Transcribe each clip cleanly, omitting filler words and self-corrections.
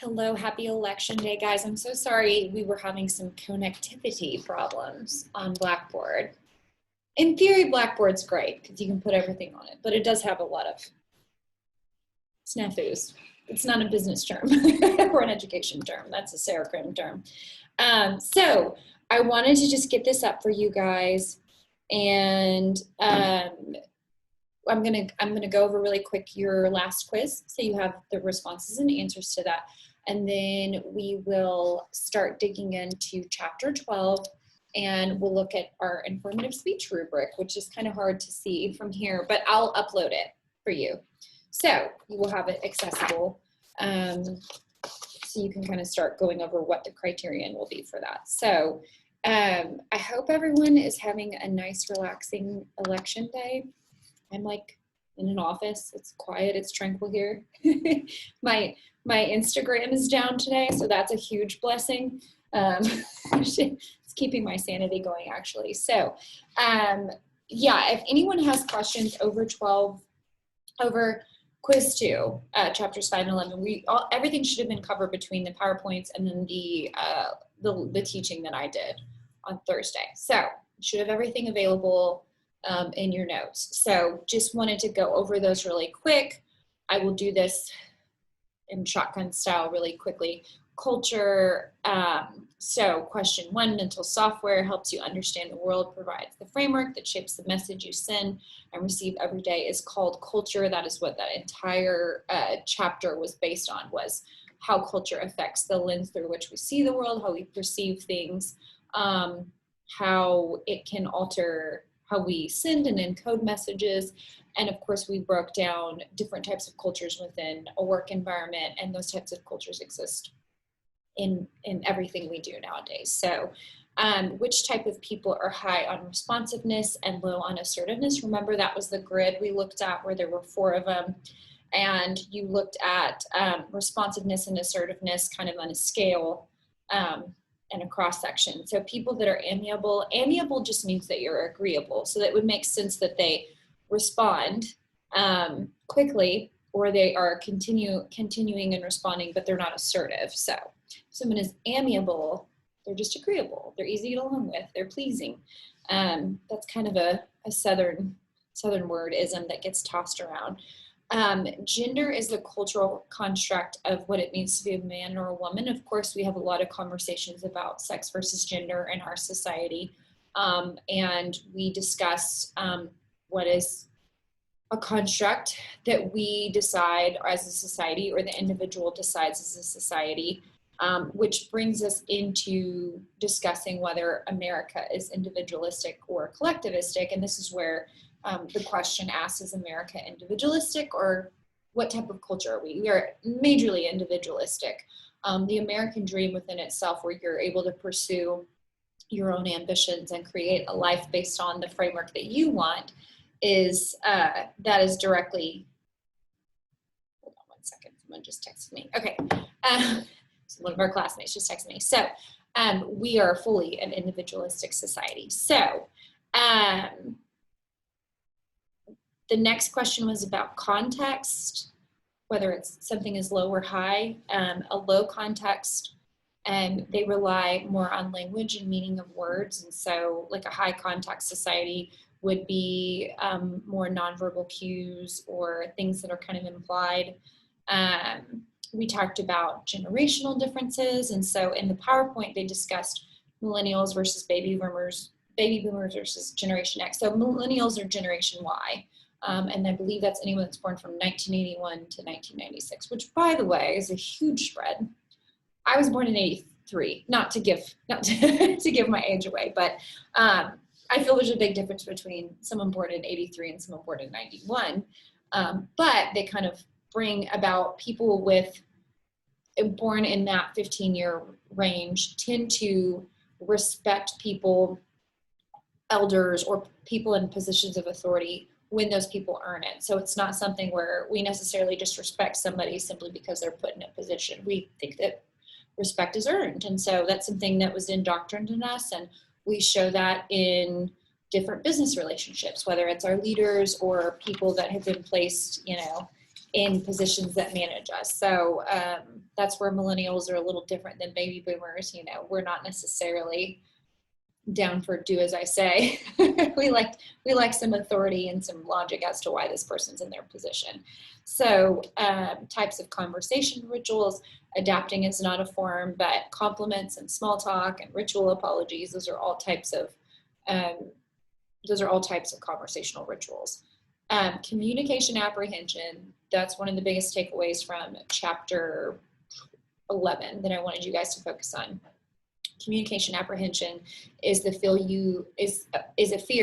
Hello, happy election day, guys. I'm so sorry we were having some connectivity problems on Blackboard. In theory, Blackboard's great because you can put everything on it, but it does have a lot of snafus. It's not a business term or an education term. That's a Sarah Crim term. So I wanted to just get this up for you guys, and I'm gonna go over really quick your last quiz, so you have the responses and answers to that. And then we will start digging into chapter 12 and we'll look at our informative speech rubric, which is kind of hard to see from here, but I'll upload it for you. So you will have it accessible. So you can kind of start going over what the criterion will be for that. So I hope everyone is having a nice, relaxing election day. I'm like in an office. It's quiet. It's tranquil here. My Instagram is down today, so that's a huge blessing. It's keeping my sanity going, actually. So, yeah, if anyone has questions over quiz 2, chapters 5 and 11, everything should have been covered between the PowerPoints and then the teaching that I did on Thursday. So, you should have everything available in your notes. So just wanted to go over those really quick. I will do this in shotgun style really quickly. Culture, so question 1, mental software helps you understand the world, provides the framework that shapes the message you send and receive every day is called culture. That is what that entire chapter was based on, was how culture affects the lens through which we see the world, how we perceive things, how it can alter how we send and encode messages. And of course, we broke down different types of cultures within a work environment, and those types of cultures exist in everything we do nowadays. So which type of people are high on responsiveness and low on assertiveness? Remember, that was the grid we looked at where there were 4 of them. And you looked at responsiveness and assertiveness kind of on a scale and a cross section. So people that are amiable just means that you're agreeable. So that would make sense that they respond quickly, or they are continuing and responding, but they're not assertive. So if someone is amiable, they're just agreeable. They're easy to get along with. They're pleasing. That's kind of a southern wordism that gets tossed around. Gender is the cultural construct of what it means to be a man or a woman. Of course, we have a lot of conversations about sex versus gender in our society. And we discuss what is a construct that we decide as a society, or the individual decides as a society, which brings us into discussing whether America is individualistic or collectivistic. And this is where the question asks, is America individualistic, or what type of culture are we? We are majorly individualistic. The American dream within itself, where you're able to pursue your own ambitions and create a life based on the framework that you want, is that is directly, hold on one second, someone just texted me. Okay, so one of our classmates just texted me. So we are fully an individualistic society. So the next question was about context, whether it's something is low or high. A low context, they rely more on language and meaning of words. And so like a high context society would be more nonverbal cues or things that are kind of implied. We talked about generational differences. And so in the PowerPoint, they discussed millennials versus baby boomers versus Generation X. So millennials are Generation Y. And I believe that's anyone that's born from 1981 to 1996, which, by the way, is a huge spread. I was born in 83, not to give my age away, but I feel there's a big difference between someone born in 83 and someone born in 91. But they kind of bring about people born in that 15-year range tend to respect people, elders, or people in positions of authority when those people earn it. So it's not something where we necessarily just respect somebody simply because they're put in a position. We think that respect is earned. And so that's something that was indoctrinated in us, and we show that in different business relationships, whether it's our leaders or people that have been placed, in positions that manage us. So that's where millennials are a little different than baby boomers. You know, we're not necessarily down for do as I say. we like some authority and some logic as to why this person's in their position. So types of conversation rituals, adapting is not a form, but compliments and small talk and ritual apologies, those are all types of conversational rituals. Communication apprehension, that's one of the biggest takeaways from chapter 11 that I wanted you guys to focus on. Communication apprehension is a fear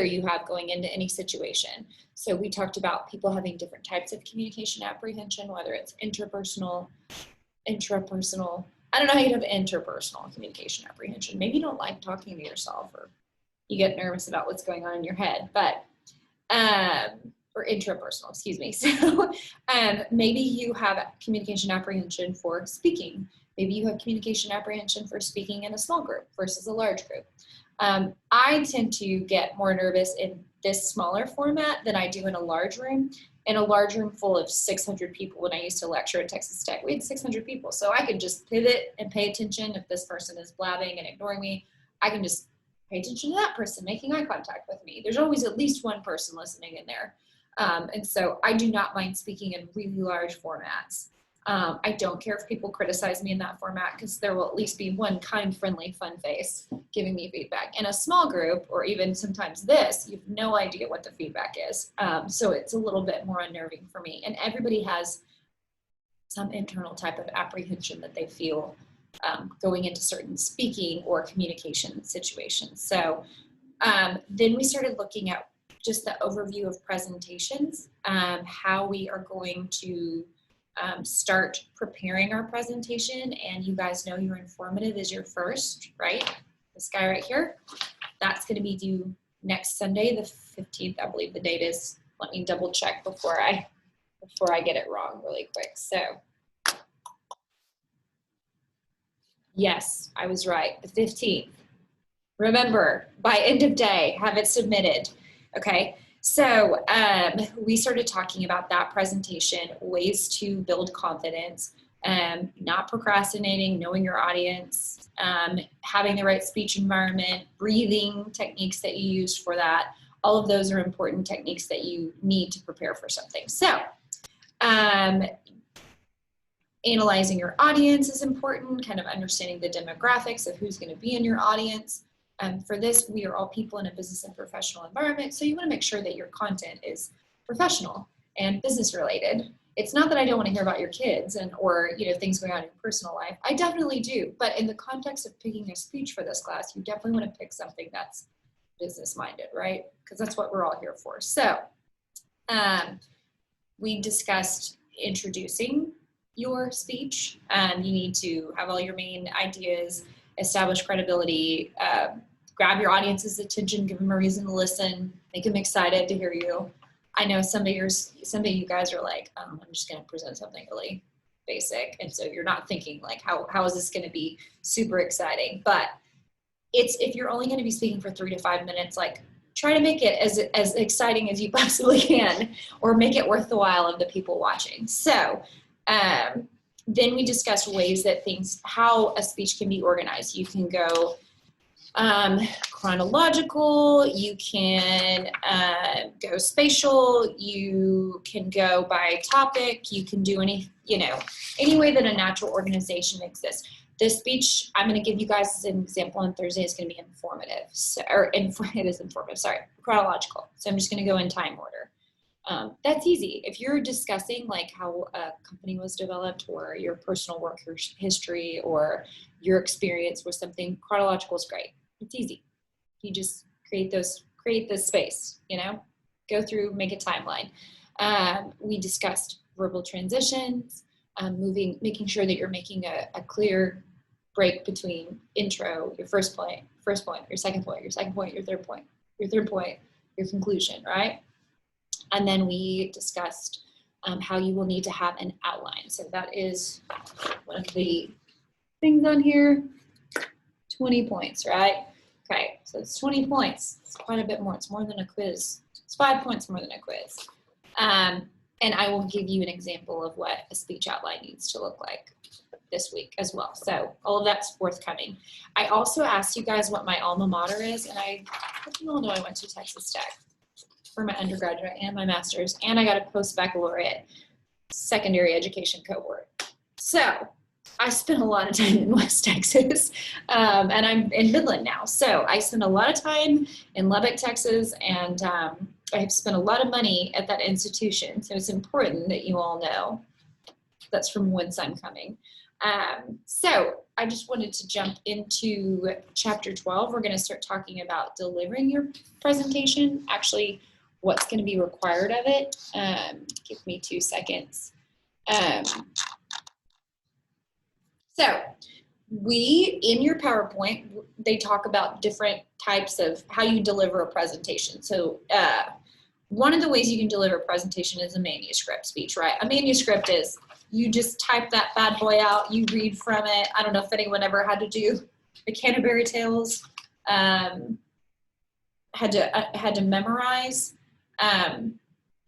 you have going into any situation. So we talked about people having different types of communication apprehension, whether it's interpersonal, intrapersonal. I don't know how you have interpersonal communication apprehension. Maybe you don't like talking to yourself, or you get nervous about what's going on in your head, but or intrapersonal, excuse me. So maybe you have communication apprehension for speaking. Maybe you have communication apprehension for speaking in a small group versus a large group. I tend to get more nervous in this smaller format than I do in a large room. In a large room full of 600 people, when I used to lecture at Texas Tech, we had 600 people. So I could just pivot and pay attention. If this person is blabbing and ignoring me, I can just pay attention to that person making eye contact with me. There's always at least one person listening in there. And so I do not mind speaking in really large formats. I don't care if people criticize me in that format, because there will at least be one kind, friendly, fun face giving me feedback. In a small group, or even sometimes this, you have no idea what the feedback is. So it's a little bit more unnerving for me. And everybody has some internal type of apprehension that they feel going into certain speaking or communication situations. So then we started looking at just the overview of presentations, how we are going to start preparing our presentation. And you guys know your informative is your first, right? This guy right here, that's going to be due next Sunday, the 15th, I believe the date is. Let me double check before I get it wrong really quick. So yes, I was right, the 15th. Remember, by end of day, have it submitted. Okay. So we started talking about that presentation, ways to build confidence, not procrastinating, knowing your audience, having the right speech environment, breathing techniques that you use for that. All of those are important techniques that you need to prepare for something. So analyzing your audience is important, kind of understanding the demographics of who's going to be in your audience. For this, we are all people in a business and professional environment, so you want to make sure that your content is professional and business related. It's not that I don't want to hear about your kids or things going on in your personal life. I definitely do, but in the context of picking a speech for this class, you definitely want to pick something that's business minded, right? Because that's what we're all here for. So we discussed introducing your speech. You need to have all your main ideas, establish credibility, grab your audience's attention, give them a reason to listen, make them excited to hear you. I know some of you guys are like, I'm just going to present something really basic. And so you're not thinking like, how is this going to be super exciting? But if you're only going to be speaking for 3 to 5 minutes, like try to make it as exciting as you possibly can, or make it worth the while of the people watching. So then we discussed ways that how a speech can be organized. You can go chronological, you can go spatial, you can go by topic, you can do any way that a natural organization exists. This speech I'm going to give you guys as an example on Thursday is going to be informative. Chronological. So I'm just going to go in time order. That's easy. If you're discussing like how a company was developed, or your personal work history, or your experience with something, chronological is great. It's easy. You just create this space, go through, make a timeline. We discussed verbal transitions, making sure that you're making a clear break between intro, your first point, your second point, your third point, your conclusion, right? And then we discussed how you will need to have an outline. So that is one of the things on here, 20 points, right? Okay, so it's 20 points. It's quite a bit more. It's more than a quiz. It's 5 points more than a quiz. And I will give you an example of what a speech outline needs to look like this week as well. So all of that's forthcoming. I also asked you guys what my alma mater is, and I didn't know I went to Texas Tech for my undergraduate and my master's, and I got a post-baccalaureate secondary education cohort. So I spent a lot of time in West Texas, and I'm in Midland now. So I spent a lot of time in Lubbock, Texas, and I've spent a lot of money at that institution. So it's important that you all know that's from whence I'm coming. So I just wanted to jump into chapter 12. We're going to start talking about delivering your presentation, actually what's going to be required of it. Give me 2 seconds. So in your PowerPoint, they talk about different types of how you deliver a presentation. So one of the ways you can deliver a presentation is a manuscript speech, right? A manuscript is you just type that bad boy out, you read from it. I don't know if anyone ever had to do the Canterbury Tales, had to memorize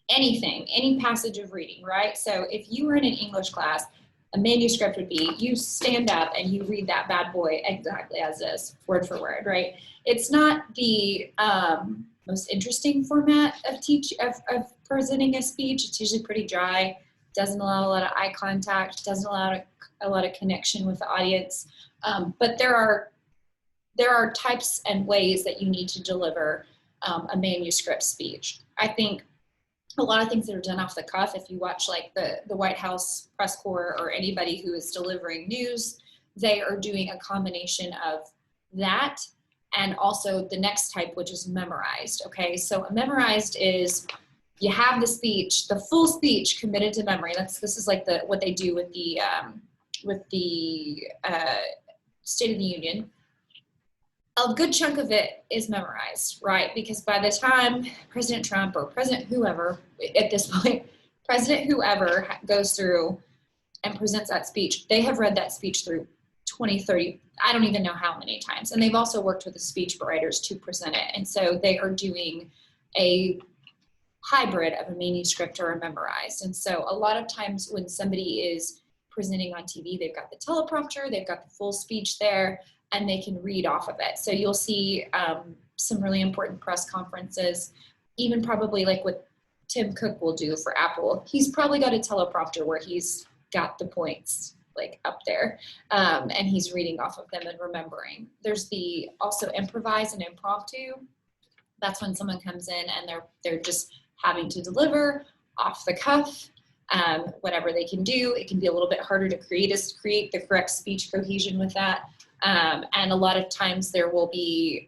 anything, any passage of reading, right? So if you were in an English class, a manuscript would be you stand up and you read that bad boy exactly as is, word for word, right? It's not the most interesting format of presenting a speech. It's usually pretty dry, doesn't allow a lot of eye contact, doesn't allow a lot of connection with the audience. But there are types and ways that you need to deliver a manuscript speech. I think a lot of things that are done off the cuff, if you watch like the White House press corps or anybody who is delivering news, they are doing a combination of that and also the next type, which is memorized. Okay, so memorized is you have the speech, the full speech committed to memory. This is like what they do with the State of the Union. A good chunk of it is memorized, right? Because by the time President Trump or President whoever, at this point, President whoever goes through and presents that speech, they have read that speech through 20, 30, I don't even know how many times. And they've also worked with the speech writers to present it. And so they are doing a hybrid of a manuscript or a memorized. And so a lot of times when somebody is presenting on TV, they've got the teleprompter, they've got the full speech there, and they can read off of it. So you'll see some really important press conferences, even probably like what Tim Cook will do for Apple. He's probably got a teleprompter where he's got the points like up there, and he's reading off of them and remembering. There's the also improvise and impromptu. That's when someone comes in and they're just having to deliver off the cuff, whatever they can do. It can be a little bit harder to create the correct speech cohesion with that. And a lot of times there will be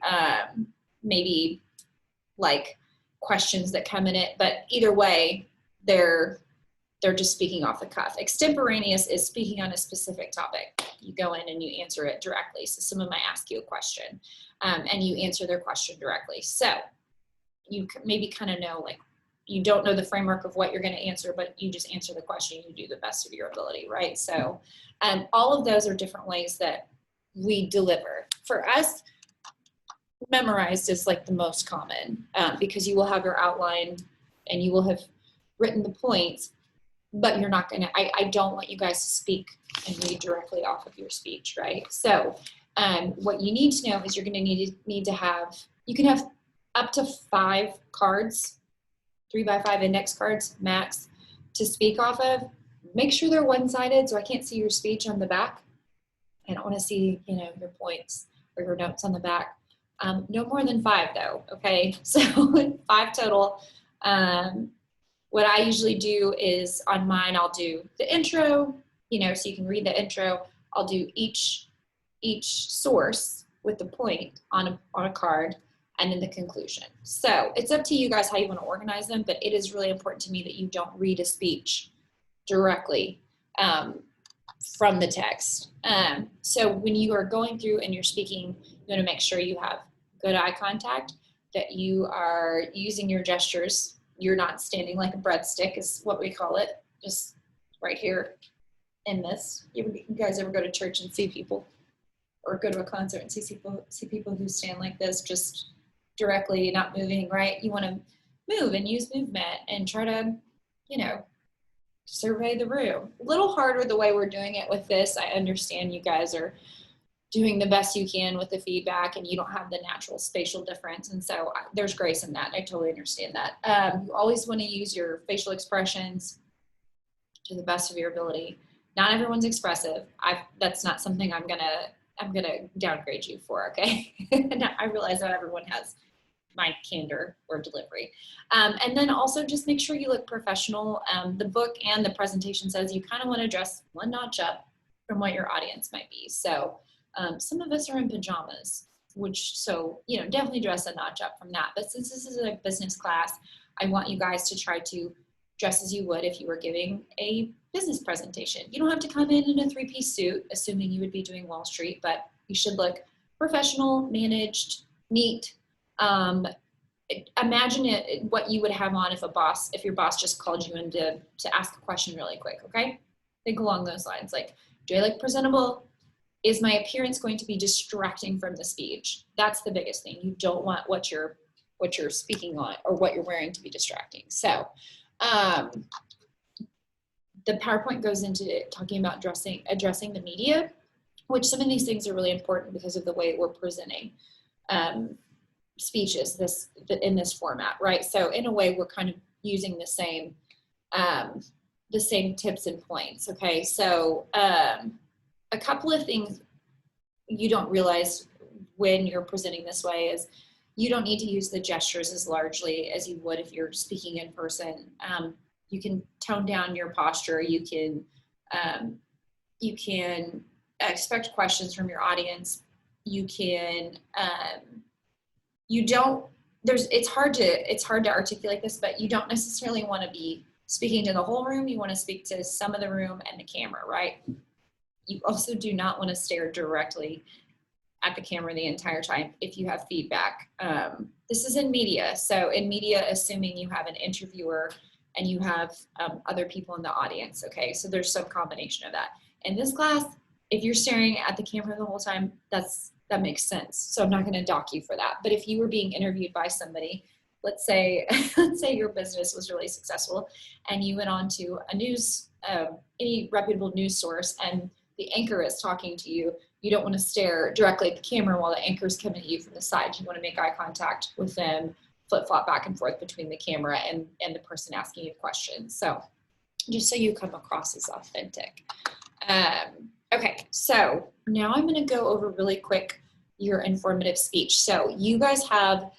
maybe like questions that come in it, but either way, they're just speaking off the cuff. Extemporaneous is speaking on a specific topic. You go in and you answer it directly. So someone might ask you a question, and you answer their question directly. So you maybe kind of know, like, you don't know the framework of what you're going to answer, but you just answer the question. You do the best of your ability, right? So all of those are different ways that we deliver. For us, memorized is like the most common, because you will have your outline and you will have written the points, but you're not going to, I don't want you guys to speak and read directly off of your speech, right? So what you need to know is you're going to need to have, you can have up to 5 cards, 3x5 index cards max to speak off of. Make sure they're one-sided so I can't see your speech on the back. I don't want to see, your points or your notes on the back. No more than 5 though, okay? So 5 total. What I usually do is on mine, I'll do the intro, so you can read the intro. I'll do each source with the point on a card, and then the conclusion. So it's up to you guys how you want to organize them, but it is really important to me that you don't read a speech directly from the text. So when you are going through and you're speaking, you want to make sure you have good eye contact, that you are using your gestures. You're not standing like a breadstick is what we call it, just right here in this. You guys ever go to church and see people, or go to a concert and see people who stand like this, just directly, not moving, right? You want to move and use movement and try to, survey the room. A little harder the way we're doing it with this. I understand you guys are doing the best you can with the feedback and you don't have the natural spatial difference. And so there's grace in that. I totally understand that. You always want to use your facial expressions to the best of your ability. Not everyone's expressive. That's not something I'm gonna downgrade you for, okay? I realize that everyone has my candor or delivery. And then also just make sure you look professional. The book and the presentation says you kind of want to dress one notch up from what your audience might be. So some of us are in pajamas, so definitely dress a notch up from that. But since this is a business class, I want you guys to try to dress as you would if you were giving a business presentation. You don't have to come in a 3-piece suit, assuming you would be doing Wall Street, but you should look professional, managed, neat. Imagine what you would have on if your boss just called you in to ask a question really quick, okay? Think along those lines, like, do I look presentable? Is my appearance going to be distracting from the speech? That's the biggest thing. You don't want what you're speaking on or what you're wearing to be distracting. So the PowerPoint goes into talking about addressing the media, which some of these things are really important because of the way we're presenting speeches in this format, right? So in a way, we're kind of using the same tips and points, okay? So a couple of things you don't realize when you're presenting this way is you don't need to use the gestures as largely as you would if you're speaking in person. You can tone down your posture. You can expect questions from your audience. You can it's hard to articulate this, but you don't necessarily want to be speaking to the whole room. You want to speak to some of the room and the camera, right? You also do not want to stare directly at the camera the entire time if you have feedback. This is in media. So in media, assuming you have an interviewer and you have other people in the audience, okay? So there's some combination of that. In this class, if you're staring at the camera the whole time, that makes sense. So I'm not gonna dock you for that. But if you were being interviewed by somebody, let's say your business was really successful and you went on to any reputable news source and the anchor is talking to you, you don't want to stare directly at the camera while the anchor is coming at you from the side. You want to make eye contact with them, flip-flop back and forth between the camera and the person asking you questions. So just so you come across as authentic. Okay, so now I'm going to go over really quick your informative speech. So you guys have,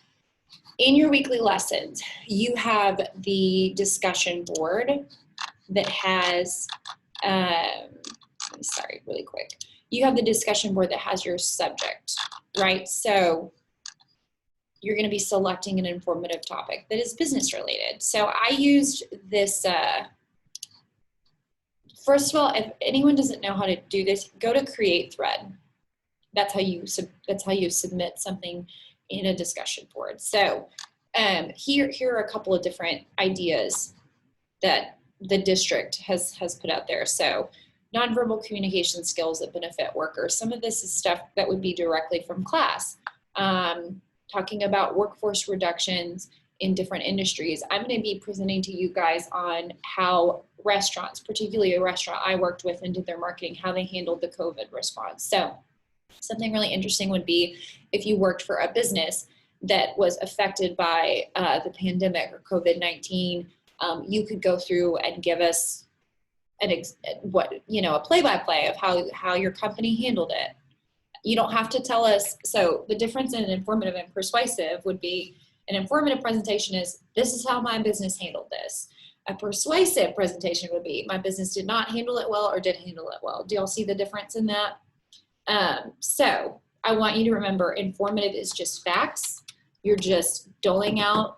in your weekly lessons, you have the discussion board that has, sorry, really quick. You have the discussion board that has your subject, right? So you're going to be selecting an informative topic that is business related. So I used this, first of all, if anyone doesn't know how to do this, go to Create Thread. That's how you submit something in a discussion board. So here are a couple of different ideas that the district has put out there. So nonverbal communication skills that benefit workers. Some of this is stuff that would be directly from class. Talking about workforce reductions in different industries. I'm going to be presenting to you guys on how restaurants, particularly a restaurant I worked with and did their marketing, how they handled the COVID response. So something really interesting would be if you worked for a business that was affected by the pandemic or COVID-19, you could go through and give us a play-by-play of how your company handled it. You don't have to tell us. So the difference in informative and persuasive would be an informative presentation is, this is how my business handled this. A persuasive presentation would be, my business did not handle it well or did handle it well. Do y'all see the difference in that? So I want you to remember, informative is just facts. You're just doling out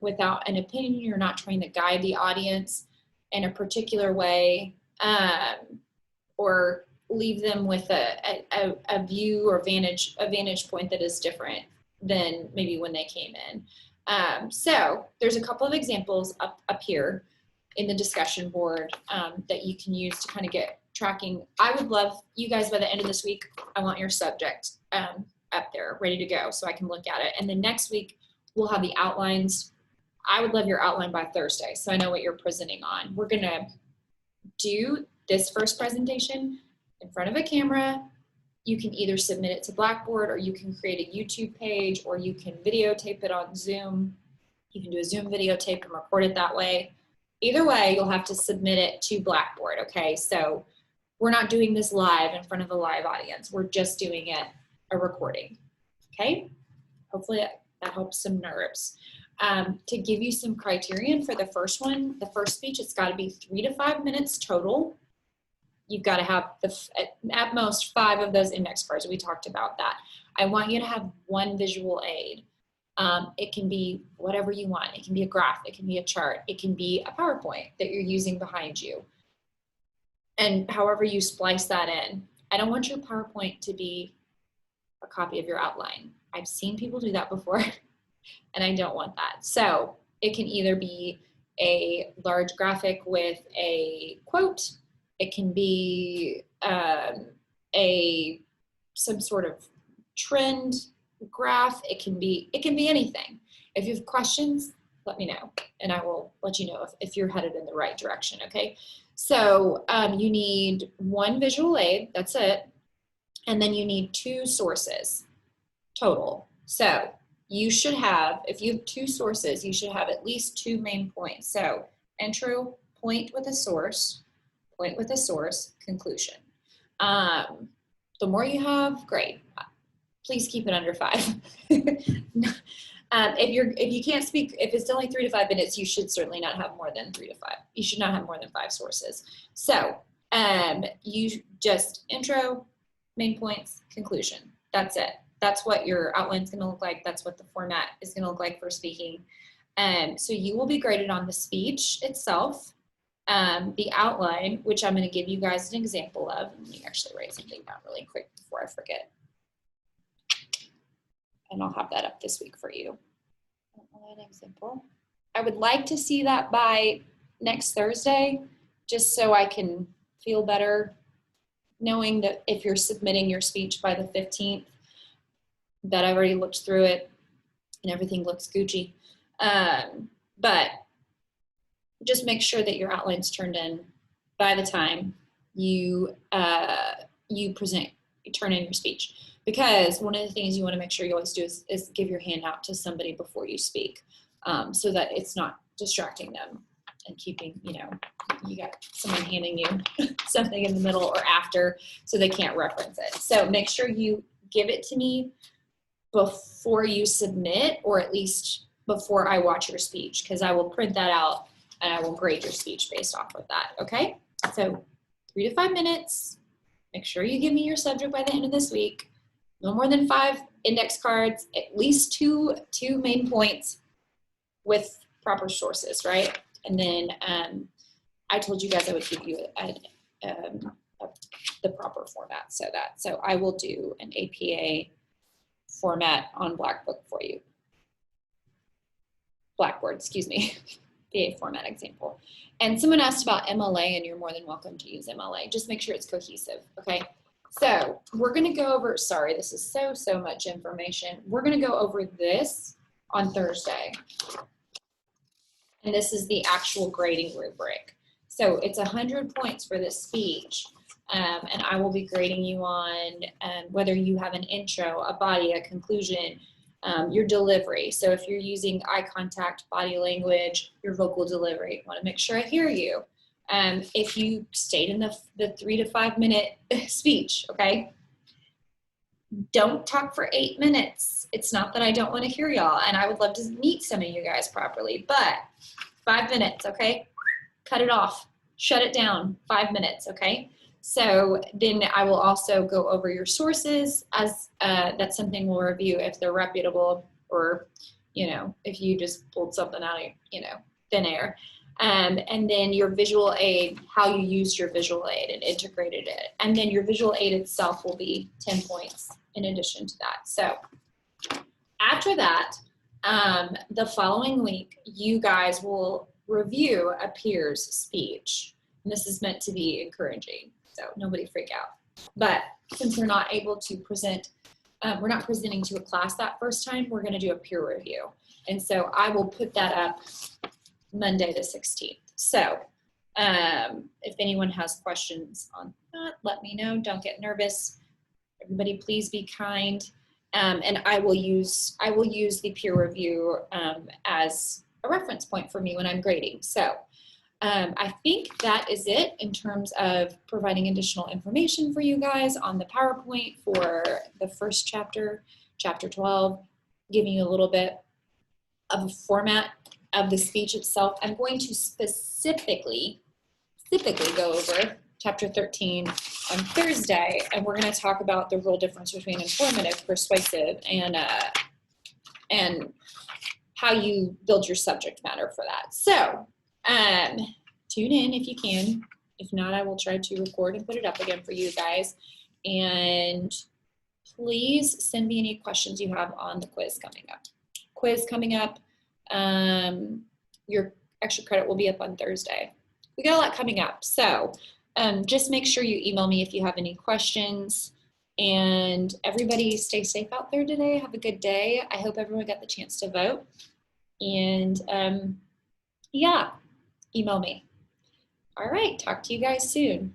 without an opinion. You're not trying to guide the audience in a particular way or leave them with a view or vantage point that is different than maybe when they came in. So there's a couple of examples up here in the discussion board that you can use to kind of get tracking. I would love you guys, by the end of this week, I want your subject up there ready to go so I can look at it. And then next week we'll have the outlines. I would love your outline by Thursday so I know what you're presenting on. We're gonna do this first presentation in front of a camera. You can either submit it to Blackboard, or you can create a YouTube page, or you can videotape it on Zoom. You can do a Zoom videotape and record it that way. Either way, you'll have to submit it to Blackboard, okay? So we're not doing this live in front of a live audience. We're just doing it a recording, okay? Hopefully that helps some nerves. To give you some criterion for the first one, the first speech, it's got to be 3 to 5 minutes total. You've got to have at most 5 of those index cards. We talked about that. I want you to have one visual aid. It can be whatever you want. It can be a graph. It can be a chart. It can be a PowerPoint that you're using behind you. And however you splice that in. I don't want your PowerPoint to be a copy of your outline. I've seen people do that before, and I don't want that. So it can either be a large graphic with a quote. It can be some sort of trend graph. It can be anything. If you have questions, let me know, and I will let you know if you're headed in the right direction, okay? So you need one visual aid, that's it, and then you need 2 sources total. So you should have, if you have 2 sources, you should have at least 2 main points. So intro, point with a source, conclusion. The more you have, great. Please keep it under 5. If you can't speak, if it's only 3 to 5 minutes, you should certainly not have more than 3 to 5. You should not have more than 5 sources. So you just intro, main points, conclusion. That's it. That's what your outline is going to look like. That's what the format is going to look like for speaking. So you will be graded on the speech itself, the outline, which I'm going to give you guys an example of. Let me actually write something down really quick before I forget. And I'll have that up this week for you. An example. I would like to see that by next Thursday, just so I can feel better knowing that if you're submitting your speech by the 15th, that I've already looked through it and everything looks Gucci. But just make sure that your outline's turned in by the time you turn in your speech. Because one of the things you want to make sure you always do is give your handout to somebody before you speak, so that it's not distracting them and keeping, you got someone handing you something in the middle or after so they can't reference it. So make sure you give it to me before you submit, or at least before I watch your speech, because I will print that out and I will grade your speech based off of that, okay? So 3 to 5 minutes. Make sure you give me your subject by the end of this week. No more than 5 index cards, at least two main points with proper sources, right? And then I told you guys I would give you the proper format. So I will do an APA format on Blackboard for you. Blackboard, excuse me, APA format example. And someone asked about MLA, and you're more than welcome to use MLA. Just make sure it's cohesive, okay? So we're going to go over, sorry, this is so much information. We're going to go over this on Thursday. And this is the actual grading rubric. So it's 100 points for this speech. And I will be grading you on whether you have an intro, a body, a conclusion, your delivery. So if you're using eye contact, body language, your vocal delivery, I want to make sure I hear you. If you stayed in the 3 to 5 minute speech, okay? Don't talk for 8 minutes. It's not that I don't want to hear y'all, and I would love to meet some of you guys properly, but 5 minutes, okay? Cut it off, shut it down, 5 minutes, okay? So then I will also go over your sources, as that's something we'll review if they're reputable, or, if you just pulled something out of, thin air. And then your visual aid, how you used your visual aid and integrated it. And then your visual aid itself will be 10 points in addition to that. So after that, the following week, you guys will review a peer's speech. And this is meant to be encouraging, so nobody freak out. But since we're not able to present, we're not presenting to a class that first time, we're going to do a peer review. And so I will put that up Monday the 16th. So If anyone has questions on that, let me know. Don't get nervous. Everybody, please be kind. And I will use the peer review as a reference point for me when I'm grading. So I think that is it in terms of providing additional information for you guys on the PowerPoint for the first chapter, chapter 12, giving you a little bit of a format of the speech itself. I'm going to specifically go over chapter 13 on Thursday, and we're going to talk about the real difference between informative, persuasive, and how you build your subject matter for that. So tune in if you can. If not, I will try to record and put it up again for you guys. And please send me any questions you have on the quiz coming up. Your extra credit will be up on Thursday. We got a lot coming up. So just make sure you email me if you have any questions. And everybody stay safe out there today. Have a good day. I hope everyone got the chance to vote. And yeah, email me. All right, talk to you guys soon.